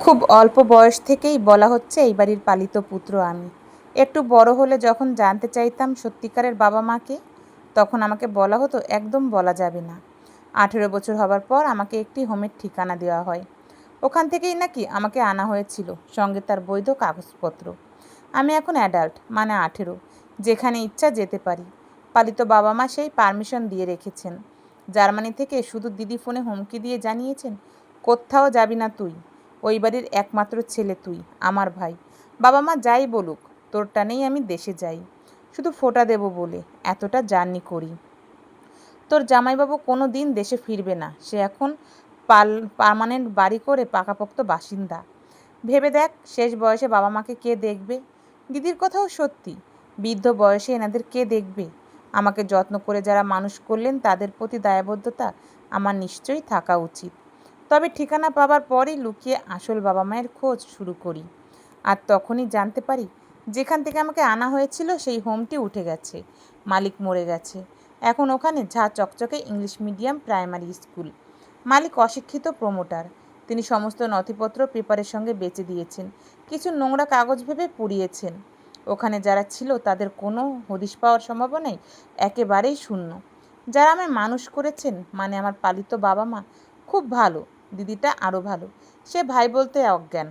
খুব অল্প বয়স থেকেই বলা হচ্ছে এই বাড়ির পালিত পুত্র আমি। একটু বড় হলে যখন জানতে চাইতাম সত্যিকারের বাবা মাকে, তখন আমাকে বলা হতো একদম বলা যাবে না। 18 বছর হবার পর আমাকে একটি হোমের ঠিকানা দেওয়া হয়। ওখান থেকেই নাকি আমাকে আনা হয়েছিল, সঙ্গে তার বৈধ কাগজপত্র। আমি এখন অ্যাডাল্ট, মানে 18, যেখানে ইচ্ছা যেতে পারি। পালিত বাবা মা সেই পারমিশন দিয়ে রেখেছেন। জার্মানি থেকে শুধু দিদি ফোনে হুমকি দিয়ে জানিয়েছেন, কোত্থাও যাবি না তুই, ওই বাড়ির একমাত্র ছেলে তুই, আমার ভাই। বাবা মা যাই বলুক, তোর টানেই আমি দেশে যাই, শুধু ফোঁটা দেব বলে এতটা জার্নি করি। তোর জামাইবাবু কোনো দিন দেশে ফিরবে না, সে এখন পার্মানেন্ট বাড়ি করে পাকাপোক্ত বাসিন্দা। ভেবে দেখ, শেষ বয়সে বাবা মাকে কে দেখবে? দিদির কথাও সত্যি, বৃদ্ধ বয়সে এনাদের কে দেখবে? আমাকে যত্ন করে যারা মানুষ করলেন তাদের প্রতি দায়বদ্ধতা আমার নিশ্চয়ই থাকা উচিত। তবে ঠিকানা পাবার পরই লুকিয়ে আসল বাবা মায়ের খোঁজ শুরু করি। আর তখনই জানতে পারি, যেখান থেকে আমাকে আনা হয়েছিল সেই হোমটি উঠে গেছে, মালিক মরে গেছে। এখন ওখানে ঝা চকচকে ইংলিশ মিডিয়াম প্রাইমারি স্কুল। মালিক অশিক্ষিত প্রমোটার। তিনি সমস্ত নথিপত্র পেপারের সঙ্গে বেচে দিয়েছেন, কিছু নোংরা কাগজ ভেবে পুড়িয়েছেন। ওখানে যারা ছিল তাদের কোনো হদিশ পাওয়ার সম্ভাবনাই একেবারেই শূন্য। যারা আমায় মানুষ করেছেন, মানে আমার পালিত বাবা মা, খুব ভালো। দিদিটা আরও ভালো, সে ভাই বলতে অজ্ঞান।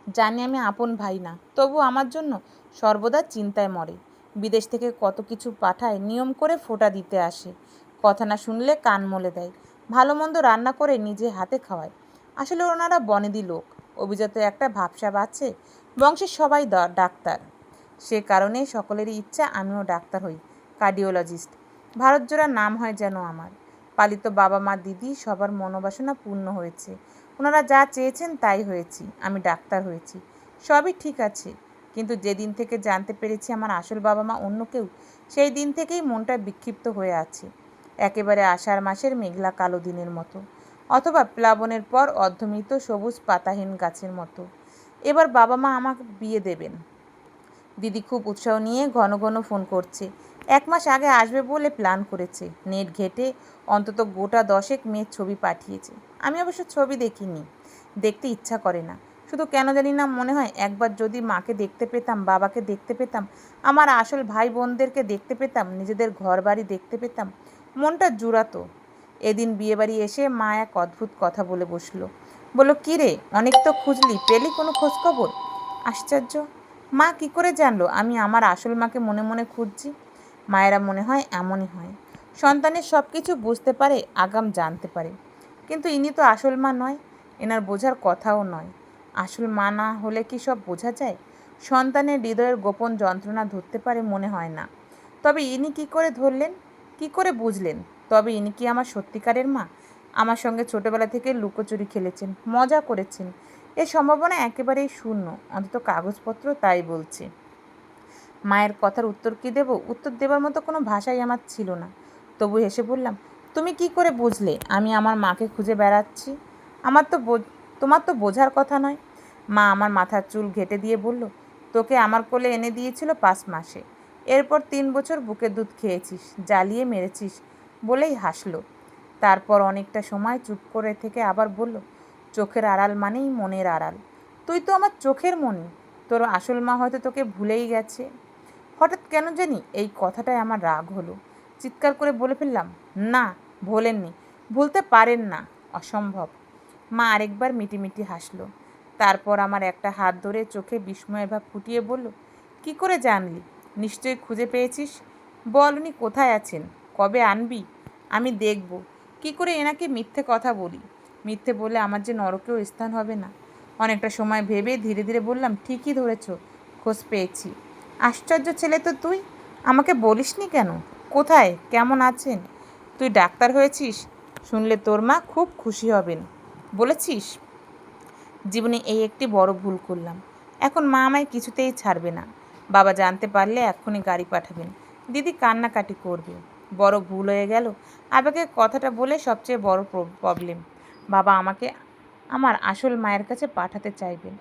জানি আমি আপন ভাই না, তবু আমার জন্য সর্বদা চিন্তায় মরে। বিদেশ থেকে কত কিছু পাঠায়, নিয়ম করে ফোঁটা দিতে আসে, কথা না শুনলে কান মলে দেয়, ভালো মন্দ রান্না করে নিজে হাতে খাওয়ায়। আসলে ওনারা বনেদি লোক, অভিজাত একটা ভাবসাব আছে, বংশের সবাই ডাক্তার। সে কারণেই সকলেরই ইচ্ছা আমিও ডাক্তার হই, কার্ডিওলজিস্ট। ভারতজোড়া নাম হয় যেন আমার। পালিত বাবা মা দিদি সবার মনোবাসনা পূর্ণ হয়েছে, ওনারা যা চেয়েছেন তাই হয়েছি, আমি ডাক্তার হয়েছি, সবই ঠিক আছে। কিন্তু যেদিন থেকে জানতে পেরেছি আমার আসল বাবা মা অন্য কেউ, সেই দিন থেকেই মনটা বিক্ষিপ্ত হয়ে আছে, একেবারে আষাঢ় মাসের মেঘলা কালো দিনের মতো, অথবা প্লাবনের পর অর্ধমৃত সবুজ পাতাহীন গাছের মতো। এবার বাবা মা আমাকে বিয়ে দেবেন। দিদি খুব উৎসাহ নিয়ে ঘন ঘন ফোন করছে। 1 মাস আগে আসবে বলে প্ল্যান করেছে। নেট ঘেঁটে অন্তত গোটা 10 মেয়ের ছবি পাঠিয়েছে। আমি অবশ্য ছবি দেখিনি, দেখতে ইচ্ছা করে না। শুধু কেন জানি না মনে হয় একবার যদি মাকে দেখতে পেতাম, বাবাকে দেখতে পেতাম, আমার আসল ভাই বোনদেরকে দেখতে পেতাম, নিজেদের ঘর বাড়ি দেখতে পেতাম, মনটা জুড়াতো। এদিন বিয়েবাড়ি এসে মা এক অদ্ভুত কথা বলে বসলো। বলল, কী রে, অনেক তো খুঁজলি, পেলি কোনো খোঁজখবর? আশ্চর্য, মা কি করে জানলো আমি আমার আসল মাকে মনে মনে খুঁজছি? মায়েরা মনে হয় এমনই হয়, সন্তানের সব কিছু বুঝতে পারে, আগাম জানতে পারে। কিন্তু ইনি তো আসল মা নয়, এনার বোঝার কথাও নয়। আসল মা না হলে কি সব বোঝা যায়? সন্তানের হৃদয়ের গোপন যন্ত্রণা ধরতে পারে মনে হয় না। তবে ইনি কি করে ধরলেন, কি করে বুঝলেন? তবে ইনি কি আমার সত্যিকারের মা? আমার সঙ্গে ছোটবেলা থেকে লুকোচুরি খেলেছেন, মজা করেছেন, এর সম্ভাবনা একেবারেই শূন্য, অন্তত কাগজপত্র তাই বলছে। মায়ের কথার উত্তর কী দেব? উত্তর দেবার মতো কোনো ভাষাই আমার ছিল না। তবু হেসে বললাম, তুমি কি করে বুঝলে আমি আমার মাকে খুঁজে বেড়াচ্ছি? তোমার তো বোঝার কথা নয়। মা আমার মাথার চুল ঘেঁটে দিয়ে বলল, তোকে আমার কোলে এনে দিয়েছিল 5 মাসে, এরপর 3 বছর বুকের দুধ খেয়েছিস, জ্বালিয়ে মেরেছিস, বলেই হাসলো। তারপর অনেকটা সময় চুপ করে থেকে আবার বলল, চোখের আড়াল মানেই মনের আড়াল। তুই তো আমার চোখের মণি, তোর আসল মা হয়তো তোকে ভুলেই গেছে। হঠাৎ কেন জানি এই কথাটায় আমার রাগ হলো। চিৎকার করে বলে ফেললাম, না, ভোলেননি, ভুলতে পারেন না, অসম্ভব। মা আরেকবার মিটিমিটি হাসলো। তারপর আমার একটা হাত ধরে চোখে বিস্ময়ের ভাব ফুটিয়ে বলল, কি করে জানলি? নিশ্চয়ই খুঁজে পেয়েছিস। বল, উনি কোথায় আছেন? কবে আনবি? আমি দেখব কি করে এনাকে মিথ্যে কথা বলি। মিথ্যে বলে আমার যে নরকেও স্থান হবে না। অনেকটা সময় ভেবে ধীরে ধীরে বললাম, ঠিকই ধরেছ, খোঁজ পেয়েছি। আশ্চর্য ছেলে তো তুই, আমাকে বলিসনি কেন? কোথায়, কেমন আছেন? তুই ডাক্তার হয়েছিস, শুনলে তোর মা খুব খুশি হবেন। বলেছিস? জীবনে এই একটি বড় ভুল করলাম। এখন মা আমায় কিছুতেই ছাড়বে না। বাবা জানতে পারলে এক্ষুনি গাড়ি পাঠাবেন, দিদি কান্নাকাটি করবে। বড় ভুল হয়ে গেল। আবেগে কথাটা বলে সবচেয়ে বড় প্রবলেম। বাবা আমাকে আমার আসল মায়ের কাছে পাঠাতে চাইবেন,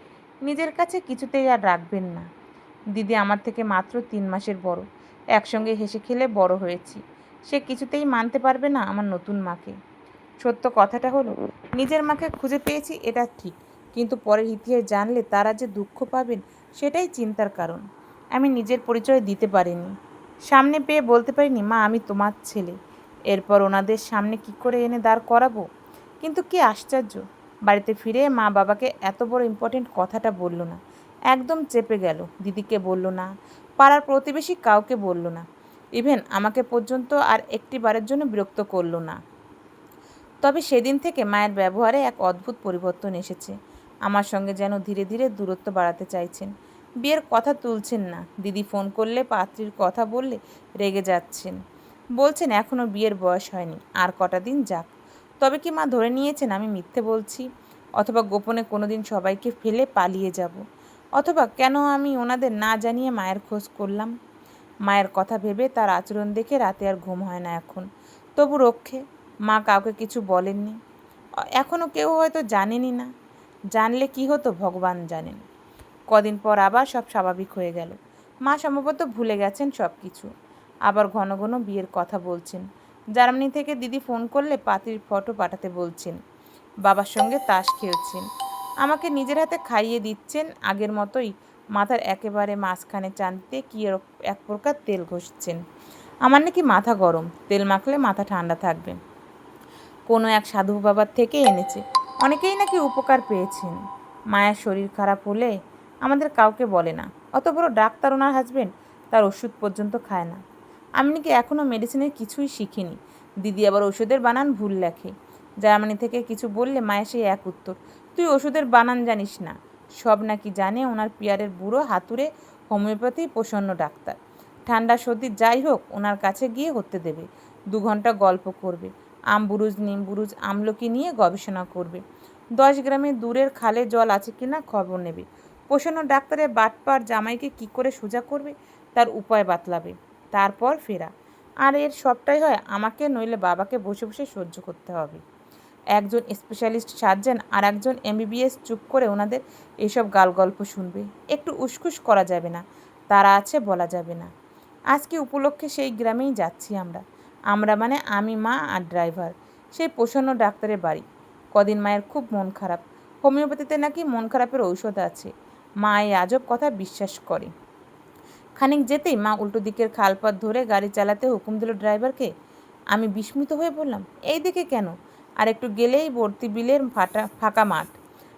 নিজের কাছে কিছুতেই আর রাখবেন না। দিদি আমার থেকে মাত্র 3 মাসের বড়, একসঙ্গে হেসে খেলে বড় হয়েছি। সে কিছুতেই মানতে পারবে না আমার নতুন মাকে। সত্য কথাটা হলো, নিজের মাকে খুঁজে পেয়েছি এটা ঠিক, কিন্তু পরের ইতিহাস জানলে তারা যে দুঃখ পাবেন সেটাই চিন্তার কারণ। আমি নিজের পরিচয় দিতে পারিনি, সামনে পেয়ে বলতে পারিনি, মা আমি তোমার ছেলে। এরপর ওনাদের সামনে কি করে এনে দাঁড় করাবো? কিন্তু কি আশ্চর্য, বাড়িতে ফিরে মা বাবাকে এত বড় ইম্পর্টেন্ট কথাটা বলল না, একদম চেপে গেল। দিদিকে বলল না, পাড়ার প্রতিবেশী কাউকে বলল না, ইভেন আমাকে পর্যন্ত আর একটি বারের জন্য বিরক্ত করলো না। তবে সেদিন থেকে মায়ের ব্যবহারে এক অদ্ভুত পরিবর্তন এসেছে। আমার সঙ্গে যেন ধীরে ধীরে দূরত্ব বাড়াতে চাইছেন। বিয়ের কথা তুলছেন না, দিদি ফোন করলে পাত্রীর কথা বললে রেগে যাচ্ছেন, বলছেন এখনও বিয়ের বয়স হয়নি, আর কটা দিন যাক। তবে কি মা ধরে নিয়েছেন আমি মিথ্যে বলছি? অথবা গোপনে কোনো দিন সবাইকে ফেলে পালিয়ে যাব? অথবা কেন আমি ওনাদের না জানিয়ে মায়ের খোঁজ করলাম? মায়ের কথা ভেবে, তার আচরণ দেখে রাতে আর ঘুম হয় না এখন। তবু রক্ষে, মা কাউকে কিছু বলেননি, এখনও কেউ হয়তো জানেনই না। জানলে কি হতো ভগবান জানেন। কদিন পর আবার সব স্বাভাবিক হয়ে গেল। মা সম্ভবত ভুলে গেছেন সব কিছু। আবার ঘন ঘন বিয়ের কথা বলছেন। জার্মানি থেকে দিদি ফোন করলে পাত্রীর ফটো পাঠাতে বলছেন। বাবার সঙ্গে তাস খেলছেন, আমাকে নিজের হাতে খাইয়ে দিচ্ছেন আগের মতোই। মাথার একেবারে মাঝখানে চাঁদিতে কি এক প্রকার তেল ঘষছেন। আমার নাকি মাথা গরম, তেল মাখলে মাথা ঠান্ডা থাকবে, কোনো এক সাধু বাবার থেকে এনেছে। অনেকেই নাকি উপকার পেয়েছেন। মায়ের শরীর খারাপ হলে আমাদের কাউকে বলে না। অত বড় ডাক্তার ওনার হাজবেন্ড, তার ওষুধ পর্যন্ত খায় না। আমি নাকি এখনও মেডিসিনের কিছুই শিখিনি। দিদি আবার ওষুধের বানান ভুল লেখে। জার্মানি থেকে কিছু বললে মায়ের সেই এক উত্তর, তুই ওষুধের বানান জানিস না। সব নাকি জানে ওনার পিয়ারের বুড়ো হাতুড়ে হোমিওপ্যাথি প্রসন্ন ডাক্তার। ঠান্ডা সর্দি যাই হোক ওনার কাছে গিয়ে হতে দেবে। 2 ঘন্টা গল্প করবে, আমবুরুজ নিমবুরুজ আমলকি নিয়ে গবেষণা করবে। 10 গ্রামে দূরের খালে জল আছে কিনা খবর নেবে। প্রসন্ন ডাক্তারের বাটপার জামাইকে কি করে সোজা করবে তার উপায় বাতলাবে। তারপর ফেরা। আর এর সবটাই হয় আমাকে, নইলে বাবাকে বসে বসে সহ্য করতে হবে। একজন স্পেশালিস্ট সার্জন আর একজন এমবিবিএস চুপ করে ওনাদের এইসব গালগল্প শুনবে। একটু উসখুস করা যাবে না, তারা আছে বলা যাবে না। আজকে উপলক্ষে সেই গ্রামেই যাচ্ছি আমরা। আমরা মানে আমি, মা আর ড্রাইভার। সেই প্রসন্ন ডাক্তারের বাড়ি। কদিন মায়ের খুব মন খারাপ। হোমিওপ্যাথিতে নাকি মন খারাপের ঔষধ আছে। মা এই আজব কথা বিশ্বাস করে। খানিক যেতেই মা উল্টো দিকের খালপাত ধরে গাড়ি চালাতে হুকুম দিল ড্রাইভারকে। আমি বিস্মিত হয়ে বললাম, এই দিকে কেন? আর একটু গেলেই ভর্তি বিলের ফাঁকা মাঠ।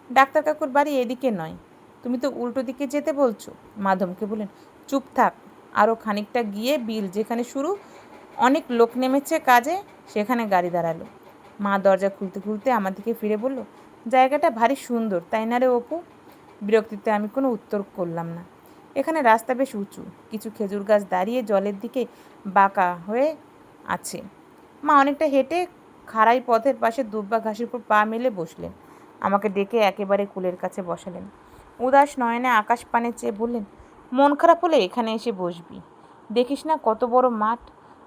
ডাক্তার কাকুর বাড়ি এদিকে নয়, তুমি তো উল্টো দিকে যেতে বলছো। মা ধমকে বললেন, চুপ থাক। আরও খানিকটা গিয়ে বিল যেখানে শুরু, অনেক লোক নেমেছে কাজে, সেখানে গাড়ি দাঁড়ালো। মা দরজা খুলতে খুলতে আমার দিকে ফিরে বলল, জায়গাটা ভারী সুন্দর তাই না রে অপু? বিরক্তিতে আমি কোনো উত্তর করলাম না। এখানে রাস্তা বেশ উঁচু, কিছু খেজুর গাছ দাঁড়িয়ে জলের দিকে বাঁকা হয়ে আছে। মা অনেকটা হেঁটে খাড়াই পথের পাশে দুব্বা ঘাসের উপর পা মেলে বসলেন। আমাকে ডেকে একেবারে কুলের কাছে বসালেন। উদাস নয়নে আকাশ পানে চেয়ে বললেন, মন খারাপ হলে এখানে এসে বসবি। দেখিস না কত বড় মাঠ,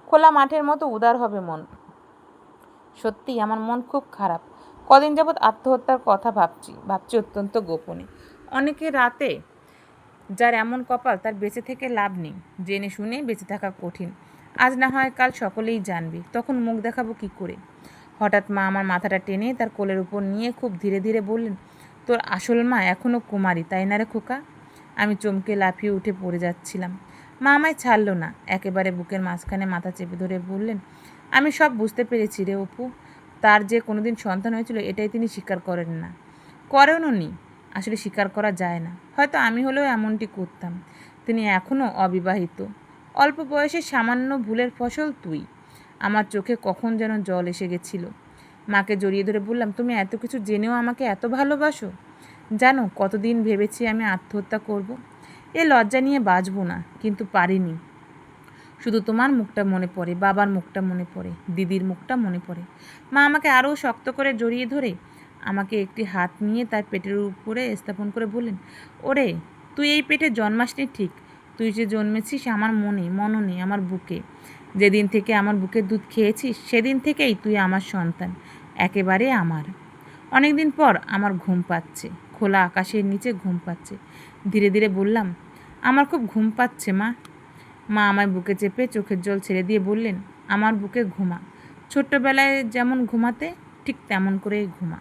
খোলা মাঠের মতো উদার হবে মন। সত্যিই আমার মন খুব খারাপ। কদিন যাবৎ আত্মহত্যার কথা ভাবছি অত্যন্ত গোপনে। অনেকে রাতে যার এমন কপাল তার বেঁচে থেকে লাভ নেই, জেনে শুনে বেঁচে থাকা কঠিন। আজ না হয় কাল সকলেই জানবে, তখন মুখ দেখাবো কি করে? হঠাৎ মা আমার মাথাটা টেনে তার কোলের উপর নিয়ে খুব ধীরে ধীরে বললেন, তোর আসল মা এখনও কুমারী তাই না রে খোকা? আমি চমকে লাফিয়ে উঠে পড়ে যাচ্ছিলাম। মা আমায় ছাড়ল না, একেবারে বুকের মাঝখানে মাথা চেপে ধরে বললেন, আমি সব বুঝতে পেরেছি রে অপু। তার যে কোনোদিন সন্তান হয়েছিল এটাই তিনি স্বীকার করেন না, করেনও নি। আসলে স্বীকার করা যায় না, হয়তো আমি হলেও এমনটি করতাম। তিনি এখনও অবিবাহিত, অল্প বয়সে সামান্য ভুলের ফসল তুই। আমার চোখে কখন যেন জল এসে গেছিল। মাকে জড়িয়ে ধরে বললাম, তুমি এত কিছু জেনেও আমাকে এত ভালোবাসো? জানো কতদিন ভেবেছি আমি আত্মহত্যা করব, এ লজ্জা নিয়ে বাঁচব না, কিন্তু পারিনি। শুধু তোমার মুখটা মনে পড়ে, বাবার মুখটা মনে পড়ে, দিদির মুখটা মনে পড়ে। মা আমাকে আরও শক্ত করে জড়িয়ে ধরে আমাকে একটি হাত নিয়ে তার পেটের উপরে স্থাপন করে বললেন, ওরে তুই এই পেটে জন্মাসনি ঠিক, তুই যে জন্মেছিস আমার মননে, আমার বুকে। যেদিন থেকে আমার বুকের দুধ খেয়েছিস সেদিন থেকেই তুই আমার সন্তান, একেবারে আমার। অনেক দিন পর আমার ঘুম পাচ্ছে, খোলা আকাশের নিচে ঘুম পাচ্ছে। ধীরে ধীরে বললাম, আমার খুব ঘুম পাচ্ছে মা। মা আমায় বুকে চেপে চোখের জল ছেড়ে দিয়ে বললেন, আমার বুকে ঘুমা, ছোট্টবেলায় যেমন ঘুমাতে ঠিক তেমন করেই ঘুমা।